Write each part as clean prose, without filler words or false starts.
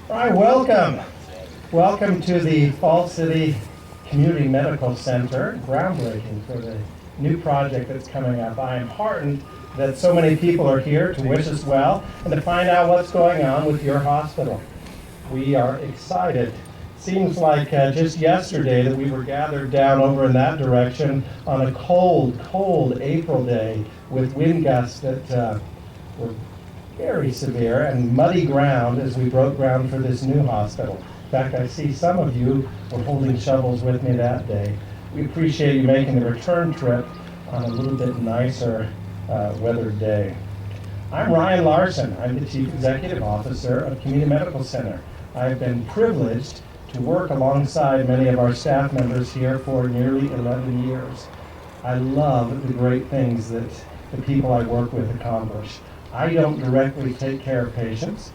All right, welcome. Welcome to the Fall City Community Medical Center groundbreaking for the new project that's coming up. I am heartened that so many people are here to wish us well and to find out what's going on with your hospital. We are excited. Seems like just yesterday that we were gathered down over in that direction on a cold, cold April day with wind gusts that were very severe and muddy ground as we broke ground for this new hospital. In fact, I see some of you were holding shovels with me that day. We appreciate you making the return trip on a little bit nicer weathered day. I'm Ryan Larson. I'm the Chief Executive Officer of Community Medical Center. I've been privileged to work alongside many of our staff members here for nearly 11 years. I love the great things that the people I work with accomplish. I don't directly take care of patients.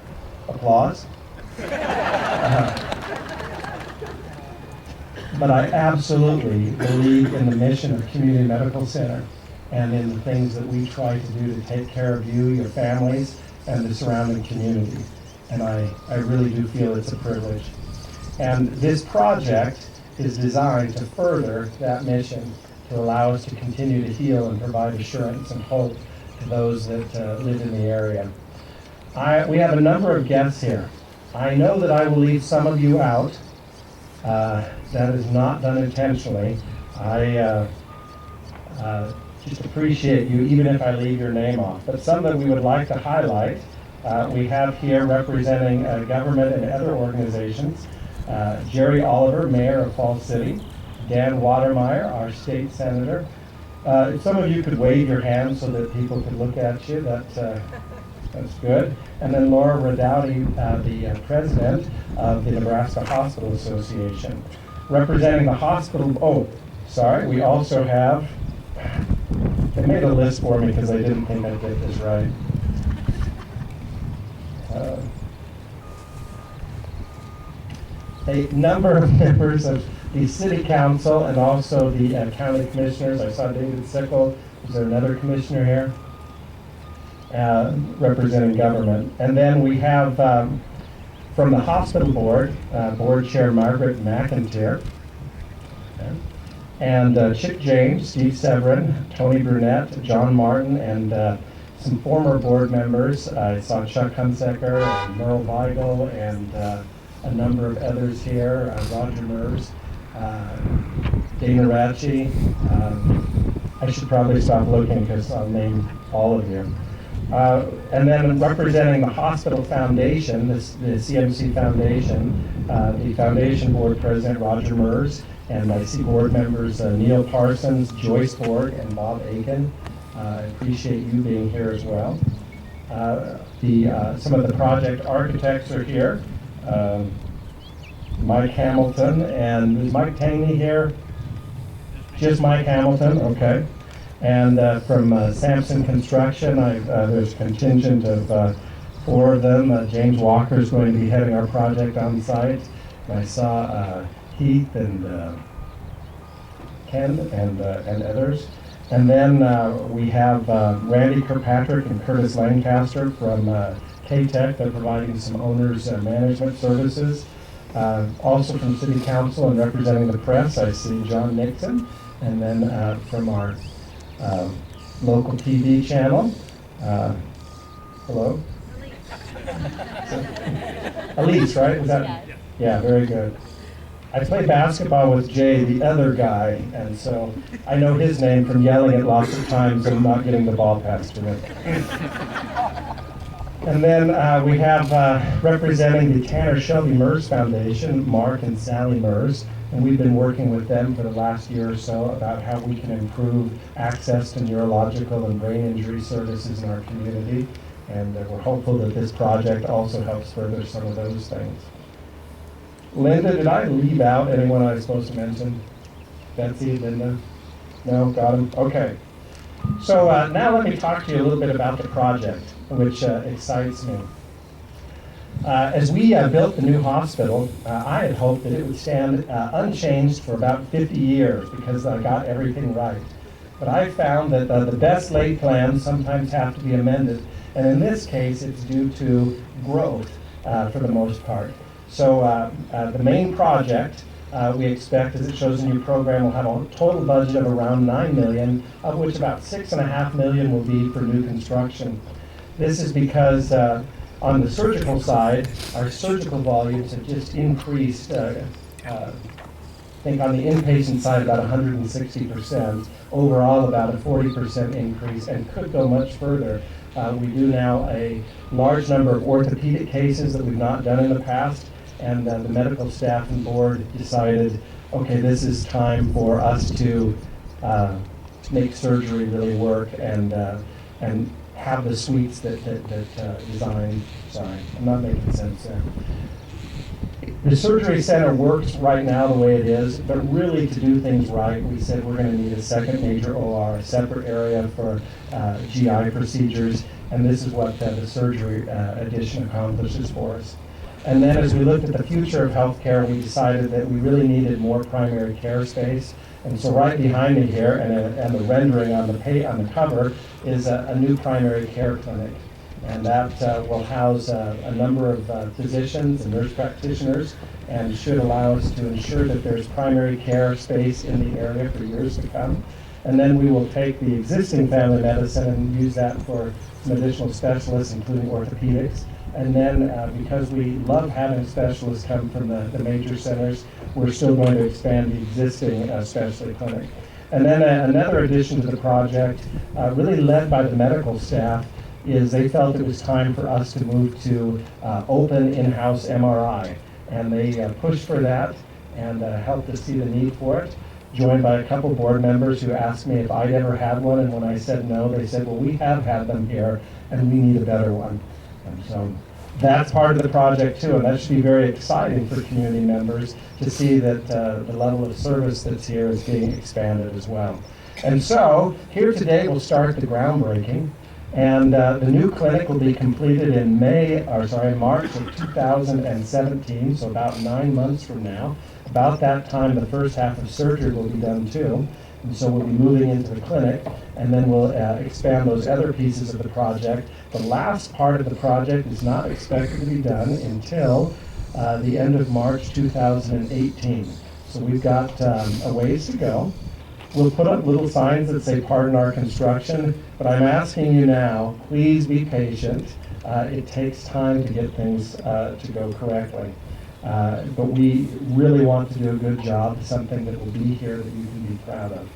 Applause. But I absolutely believe in the mission of Community Medical Center and in the things that we try to do to take care of you, your families, and the surrounding community. And I really do feel it's a privilege. And this project is designed to further that mission, to allow us to continue to heal and provide assurance and hope to those that live in the area. We have a number of guests here. I know that I will leave some of you out. That is not done intentionally. I just appreciate you, even if I leave your name off. But some that we would like to highlight, we have here representing government and other organizations, Jerry Oliver, Mayor of Falls City, Dan Watermeyer, our state senator. If some of you could wave your hands so that people could look at you, that's good. And then Laura Redowdy, the president of the Nebraska Hospital Association. Representing the hospital, we also have, they made a list for me because I didn't think I'd get this right. A number of members of the city council and also the county commissioners. I saw David Sickle. Is there another commissioner here? Representing government. And then we have from the hospital board, board chair Margaret McIntyre, and Chick James, Steve Severin, Tony Brunette, John Martin, and some former board members. I saw Chuck Hunsaker, and Merle Weigel, and a number of others here, Roger Mers, Dana Ratchie. I should probably stop looking because I'll name all of you. And then representing the hospital foundation, the CMC Foundation, the foundation board president Roger Mers, and I see board members Neil Parsons, Joyce Borg, and Bob Aiken. I appreciate you being here as well. Some of the project architects are here. Mike Hamilton, and is Mike Tangney here? Just Mike Hamilton, okay. And from Sampson Construction, there's a contingent of 4 of them. James Walker is going to be heading our project on site. And I saw Heath and Ken and others. And then we have Randy Kirkpatrick and Curtis Lancaster from K-Tech. They're providing some owners management services. Also from City Council and representing the press, I see John Nixon. And then from our local TV channel, hello? Elise, right? Was that? Yeah, very good. I play basketball with Jay, the other guy, and so I know his name from yelling it lots of times and not getting the ball passed to him. And then we have representing the Tanner Shelby Mers Foundation, Mark and Sally Mers, and we've been working with them for the last year or so about how we can improve access to neurological and brain injury services in our community, and we're hopeful that this project also helps further some of those things. Linda, did I leave out anyone I was supposed to mention? Betsy, Linda? No, got him? Okay. So now let me talk to you a little bit about the project, which excites me. As we built the new hospital, I had hoped that it would stand unchanged for about 50 years because I got everything right. But I found that the best laid plans sometimes have to be amended, and in this case it's due to growth for the most part. So the main project we expect, as it shows in your program, will have a total budget of around $9 million, of which about $6.5 million will be for new construction. This is because on the surgical side, our surgical volumes have just increased. I think on the inpatient side about 160%, overall about a 40% increase, and could go much further. We do now a large number of orthopedic cases that we've not done in the past, and the medical staff and board decided, okay, this is time for us to make surgery really work and have the suites that design. Sorry, I'm not making sense there. The surgery center works right now the way it is, but really to do things right, we said we're going to need a second major OR, a separate area for GI procedures, and this is what the surgery addition accomplishes for us. And then as we looked at the future of healthcare, we decided that we really needed more primary care space. And so right behind me here, and the rendering on the cover, is a new primary care clinic. And that will house a number of physicians and nurse practitioners, and should allow us to ensure that there's primary care space in the area for years to come. And then we will take the existing family medicine and use that for some additional specialists, including orthopedics. And then because we love having specialists come from the major centers, we're still going to expand the existing specialty clinic. And then another addition to the project, really led by the medical staff, is they felt it was time for us to move to open in-house MRI. And they pushed for that and helped us see the need for it, joined by a couple board members who asked me if I'd ever had one, and when I said no, they said, well, we have had them here, and we need a better one. And so that's part of the project too, and that should be very exciting for community members to see that the level of service that's here is being expanded as well. And so here today we'll start the groundbreaking, and the new clinic will be completed in March of 2017, so about 9 months from now. About that time, the first half of surgery will be done too. And so we'll be moving into the clinic, and then we'll expand those other pieces of the project. The last part of the project is not expected to be done until the end of March 2018. So we've got a ways to go. We'll put up little signs that say pardon our construction, but I'm asking you now, please be patient. It takes time to get things to go correctly. But we really want to do a good job, something that will be here that you can be proud of.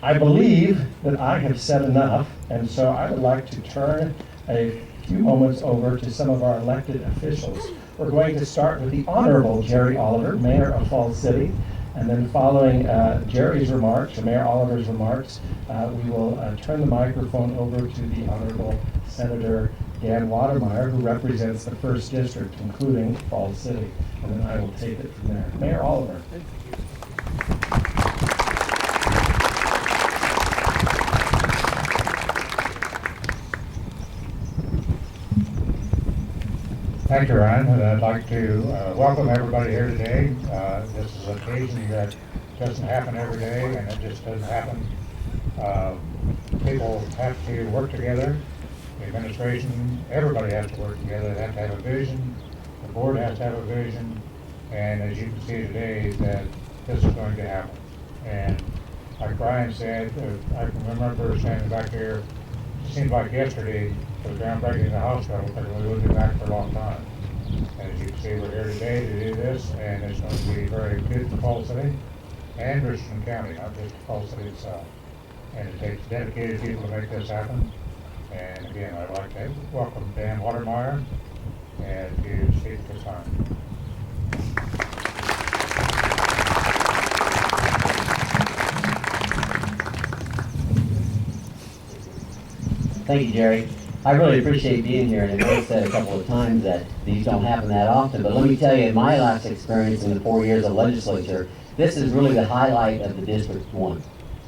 I believe that I have said enough, and so I would like to turn a few moments over to some of our elected officials. We're going to start with the Honorable Jerry Oliver, Mayor of Falls City, and then following Jerry's remarks, or Mayor Oliver's remarks, we will turn the microphone over to the Honorable Senator Dan Watermeyer, who represents the 1st District, including Falls City, and then I will take it from there. Mayor Oliver. Thank you, Ryan, and I'd like to welcome everybody here today. This is an occasion that doesn't happen every day, and it just doesn't happen. People have to work together. The administration, everybody has to work together. They have to have a vision. The board has to have a vision. And as you can see today, that this is going to happen. And like Brian said, I can remember standing back here, it seemed like yesterday, for the groundbreaking in the hospital, because we would be back for a long time. And as you can see, we're here today to do this, and it's going to be very good for Falls City and Richardson County, not just Falls City itself. And it takes dedicated people to make this happen. And again, I'd like to welcome Dan Watermeyer and to speak at this time. Thank you, Jerry. I really appreciate being here, and I've said a couple of times that these don't happen that often, but let me tell you, in my last experience in the 4 years of legislature, this is really the highlight of the District 1.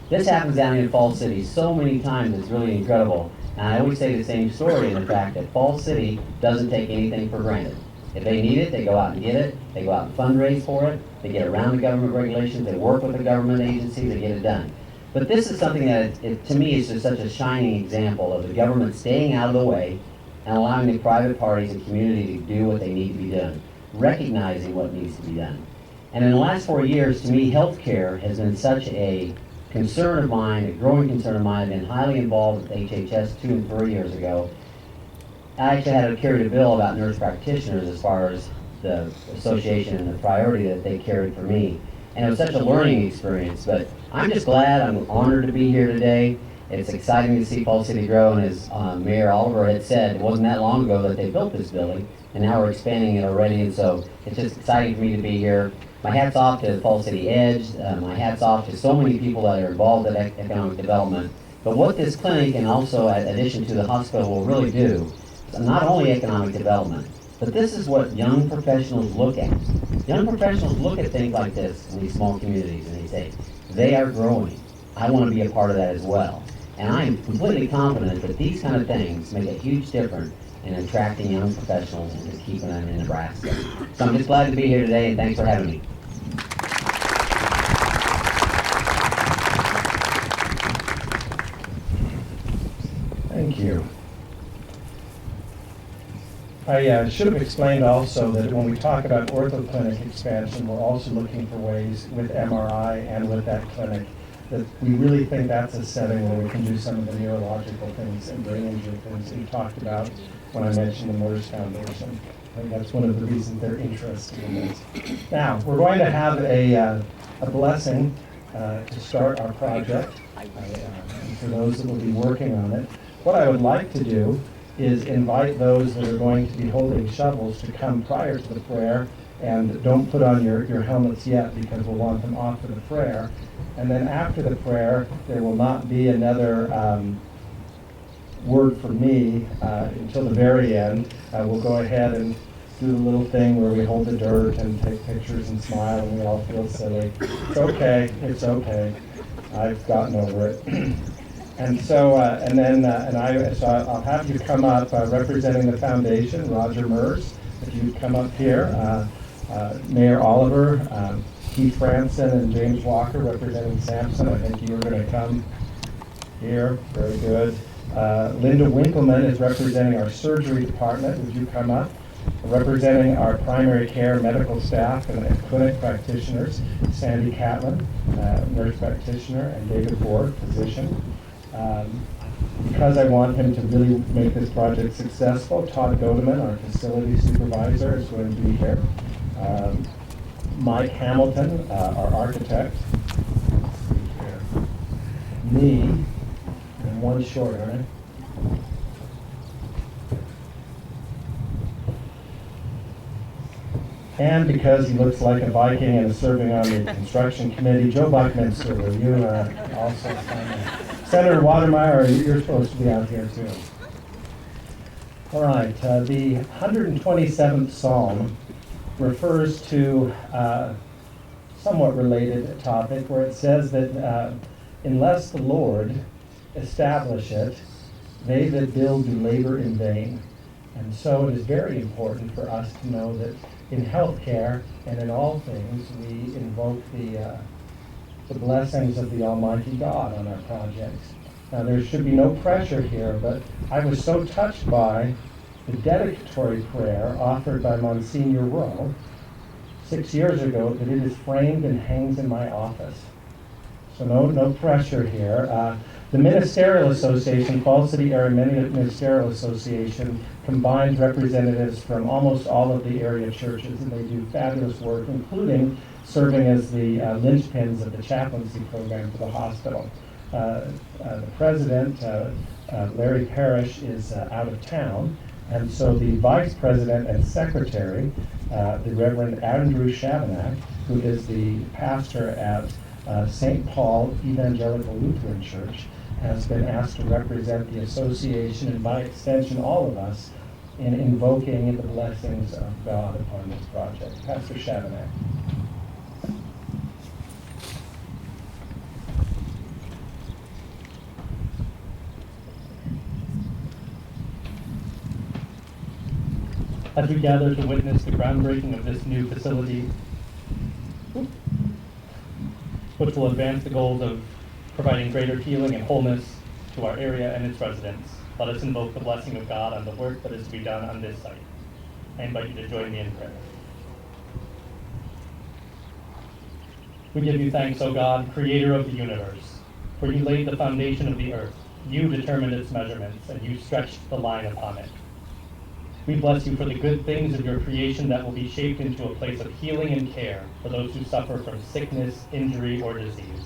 This happens down here in Falls City so many times, it's really incredible. And I always say the same story in the fact that Falls City doesn't take anything for granted. If they need it, they go out and get it, they go out and fundraise for it, they get around the government regulations, they work with the government agencies, they get it done. But this is something that, to me, is just such a shining example of the government staying out of the way and allowing the private parties and community to do what they need to be done, recognizing what needs to be done. And in the last 4 years, to me, healthcare has been such a concern of mine, a growing concern of mine. I've been highly involved with HHS 2 and 3 years ago. I actually had to carry a bill about nurse practitioners as far as the association and the priority that they carried for me. And it was such a learning experience, but I'm just glad, I'm honored to be here today. It's exciting to see Falls City grow, and as Mayor Oliver had said, it wasn't that long ago that they built this building, and now we're expanding it already, and so it's just exciting for me to be here. My hat's off to Falls City Edge, my hat's off to so many people that are involved in economic development. But what this clinic, and also in addition to the hospital, will really do, is not only economic development, but this is what young professionals look at. Young professionals look at things like this in these small communities, and they say, they are growing. I want to be a part of that as well. And I am completely confident that these kind of things make a huge difference in attracting young professionals and keeping them in Nebraska. So I'm just glad to be here today, and thanks for having me. Thank you. I should have explained also that when we talk about ortho clinic expansion, we're also looking for ways with MRI and with that clinic that we really think that's a setting where we can do some of the neurological things and brain injury things that we talked about when I mentioned the Moores Foundation. I think that's one of the reasons they're interested in this. Now, we're going to have a blessing to start our project, and for those that will be working on it. What I would like to do is invite those that are going to be holding shovels to come prior to the prayer, and don't put on your helmets yet because we'll want them off for the prayer. And then after the prayer, there will not be another word from me until the very end. We'll go ahead and do the little thing where we hold the dirt and take pictures and smile and we all feel silly. It's okay, it's okay. I've gotten over it. And so, so I'll have you come up representing the foundation, Roger Mers. If you come up here, Mayor Oliver, Keith Franson, and James Walker representing Sampson. I think you're going to come here. Very good. Linda Winkleman is representing our surgery department. Would you come up? Representing our primary care medical staff and clinic practitioners, Sandy Catlin, nurse practitioner, and David Ford, physician. Because I want him to really make this project successful, Todd Godeman, our facility supervisor, is going to be here. Mike Hamilton, our architect. Me, and one short, all right? And because he looks like a Viking and is serving on the construction committee, Joe Buckminster, will you also sign? Senator Watermeyer, you're supposed to be out here too. All right, the 127th Psalm refers to a somewhat related topic where it says that unless the Lord establish it, they that build do labor in vain. And so it is very important for us to know that in healthcare and in all things, we invoke the blessings of the Almighty God on our projects. Now, there should be no pressure here, but I was so touched by the dedicatory prayer offered by Monsignor Rowe 6 years ago that it is framed and hangs in my office. So no pressure here. The Ministerial Association, Falls City Area Ministerial Association, combines representatives from almost all of the area churches, and they do fabulous work, including serving as the linchpins of the chaplaincy program for the hospital. The president, Larry Parrish, is out of town, and so the vice president and secretary, the Reverend Andrew Shabanak, who is the pastor at St. Paul Evangelical Lutheran Church, has been asked to represent the association and by extension all of us in invoking the blessings of God upon this project. Pastor Shabanak. As we gather to witness the groundbreaking of this new facility, which will advance the goals of providing greater healing and wholeness to our area and its residents. let us invoke the blessing of God on the work that is to be done on this site. I invite you to join me in prayer. We give you thanks, O God, creator of the universe, for you laid the foundation of the earth. You determined its measurements, and you stretched the line upon it. We bless you for the good things of your creation that will be shaped into a place of healing and care for those who suffer from sickness, injury, or disease.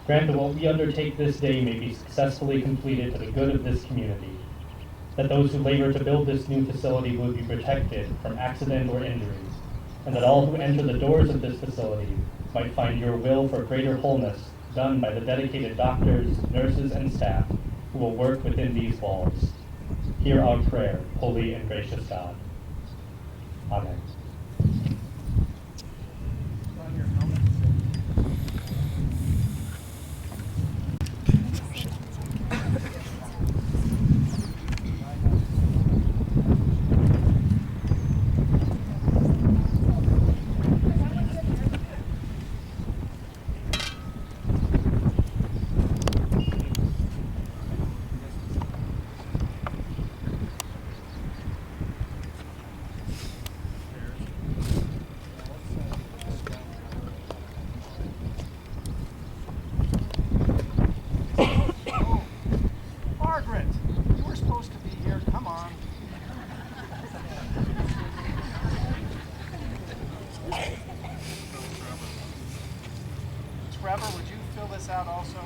Grant that what we undertake this day may be successfully completed for the good of this community, that those who labor to build this new facility will be protected from accident or injuries, and that all who enter the doors of this facility might find your will for greater wholeness done by the dedicated doctors, nurses, and staff who will work within these walls. Hear our prayer, holy and gracious God. Amen. Margaret, you were supposed to be here. Come on. Trevor, would you fill this out also?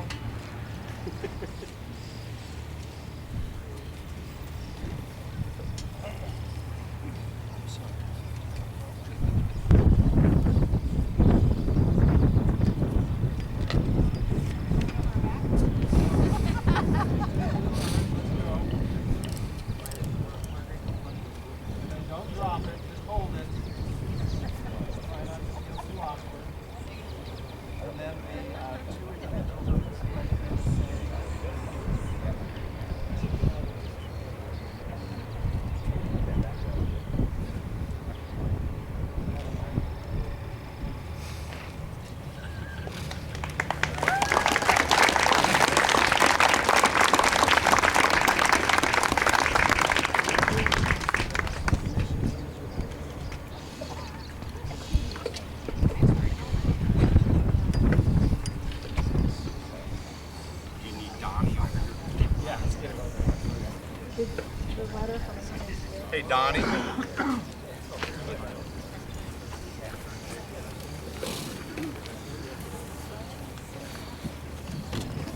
Don't drop it, just hold it. Try not to feel too awkward. And then the two individuals. Yeah, let's get it over. Hey, Donnie.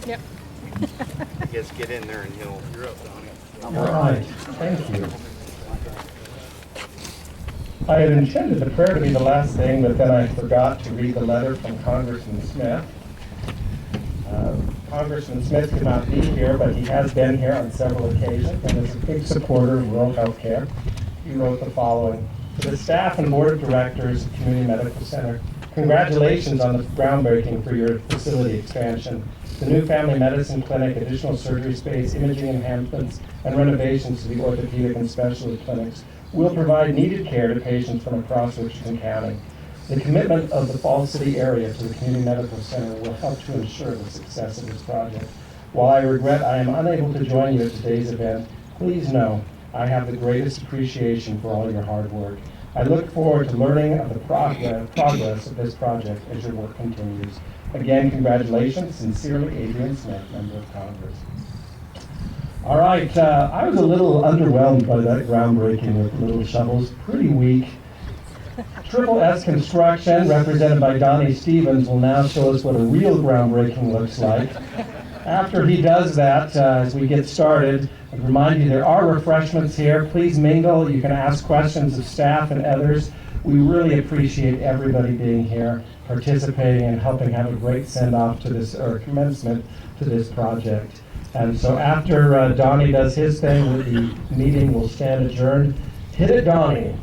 Yep. I guess get in there and you're up, Donnie. All right, thank you. I had intended the prayer to be the last thing, but then I forgot to read the letter from Congressman Smith. Congressman Smith could not be here, but he has been here on several occasions and is a big supporter of rural health care. He wrote the following: to the staff and board of directors of Community Medical Center, congratulations on the groundbreaking for your facility expansion. The new family medicine clinic, additional surgery space, imaging enhancements, and renovations to the orthopedic and specialty clinics will provide needed care to patients from across Richardson County. The commitment of the Falls City area to the Community Medical Center will help to ensure the success of this project. While I regret I am unable to join you at today's event, please know I have the greatest appreciation for all your hard work. I look forward to learning of the progress of this project as your work continues. Again, congratulations. Sincerely, Adrian Smith, Member of Congress. All right, I was a little underwhelmed by that groundbreaking with little shovels. Pretty weak. Triple S Construction, represented by Donnie Stevens, will now show us what a real groundbreaking looks like. After he does that, as we get started, I remind you there are refreshments here. Please mingle. You can ask questions of staff and others. We really appreciate everybody being here, participating, and helping have a great send-off to this, or commencement to this project. And so after Donnie does his thing, the meeting will stand adjourned. Hit it, Donnie.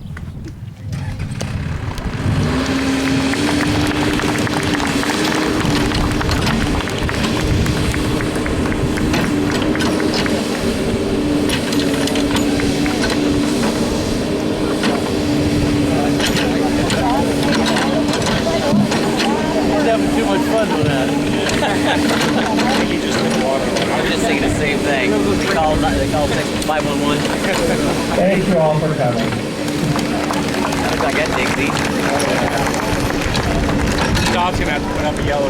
Having too much fun with that. I was just thinking the same thing. coming. Looks like that digs deep. Dog's gonna have to put up a yellow